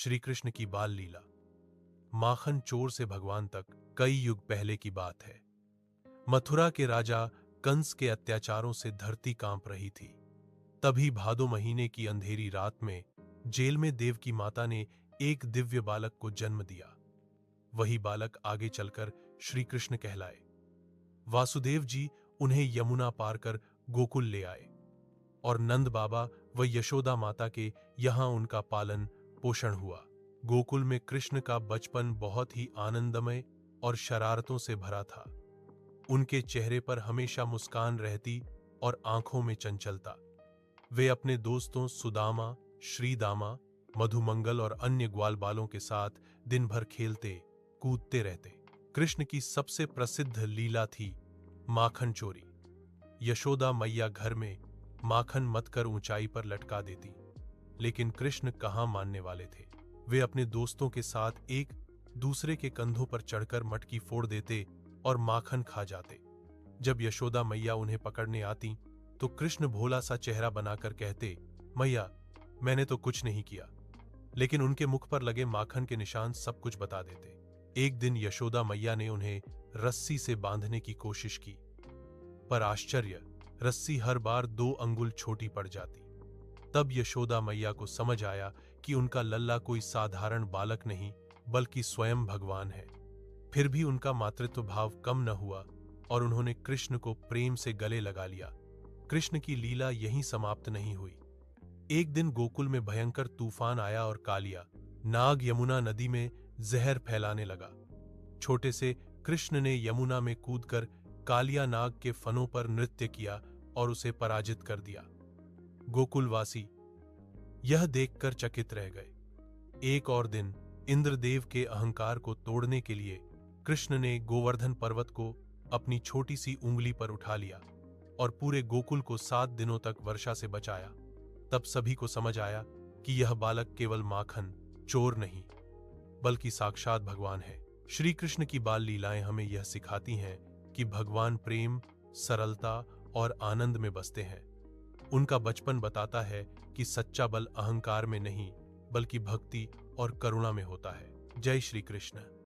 श्री कृष्ण की बाल लीला। माखन चोर से भगवान तक कई युग पहले की बात है। मथुरा के राजा कंस के अत्याचारों से धरती कांप रही थी। तभी भादो महीने की अंधेरी रात में जेल में देव की माता ने एक दिव्य बालक को जन्म दिया। वही बालक आगे चलकर श्री कृष्ण कहलाए। वासुदेव जी उन्हें यमुना पार कर गोकुल ले आए और नंद बाबा व यशोदा माता के यहां उनका पालन पोषण हुआ। गोकुल में कृष्ण का बचपन बहुत ही आनंदमय और शरारतों से भरा था। उनके चेहरे पर हमेशा मुस्कान रहती और आंखों में चंचलता। वे अपने दोस्तों सुदामा, श्रीदामा, मधुमंगल और अन्य ग्वालबालों के साथ दिन भर खेलते कूदते रहते। कृष्ण की सबसे प्रसिद्ध लीला थी माखन चोरी। यशोदा मैया घर में माखन मत कर ऊंचाई पर लटका देती, लेकिन कृष्ण कहां मानने वाले थे। वे अपने दोस्तों के साथ एक दूसरे के कंधों पर चढ़कर मटकी फोड़ देते और माखन खा जाते। जब यशोदा मैया उन्हें पकड़ने आती तो कृष्ण भोला सा चेहरा बनाकर कहते, मैया मैंने तो कुछ नहीं किया, लेकिन उनके मुख पर लगे माखन के निशान सब कुछ बता देते। एक दिन यशोदा मैया ने उन्हें रस्सी से बांधने की कोशिश की, पर आश्चर्य, रस्सी हर बार 2 अंगुल छोटी पड़ जाती। तब यशोदा मैया को समझ आया कि उनका लल्ला कोई साधारण बालक नहीं बल्कि स्वयं भगवान है। फिर भी उनका मातृत्व भाव कम न हुआ और उन्होंने कृष्ण को प्रेम से गले लगा लिया। कृष्ण की लीला यहीं समाप्त नहीं हुई। एक दिन गोकुल में भयंकर तूफान आया और कालिया नाग यमुना नदी में जहर फैलाने लगा। छोटे से कृष्ण ने यमुना में कूदकर कालिया नाग के फनों पर नृत्य किया और उसे पराजित कर दिया। गोकुलवासी यह देखकर चकित रह गए। एक और दिन इंद्रदेव के अहंकार को तोड़ने के लिए कृष्ण ने गोवर्धन पर्वत को अपनी छोटी सी उंगली पर उठा लिया और पूरे गोकुल को 7 दिनों तक वर्षा से बचाया। तब सभी को समझ आया कि यह बालक केवल माखन चोर नहीं बल्कि साक्षात भगवान है। श्री कृष्ण की बाल लीलाएं हमें यह सिखाती हैं कि भगवान प्रेम, सरलता और आनंद में बसते हैं। उनका बचपन बताता है कि सच्चा बल अहंकार में नहीं बल्कि भक्ति और करुणा में होता है। जय श्री कृष्ण।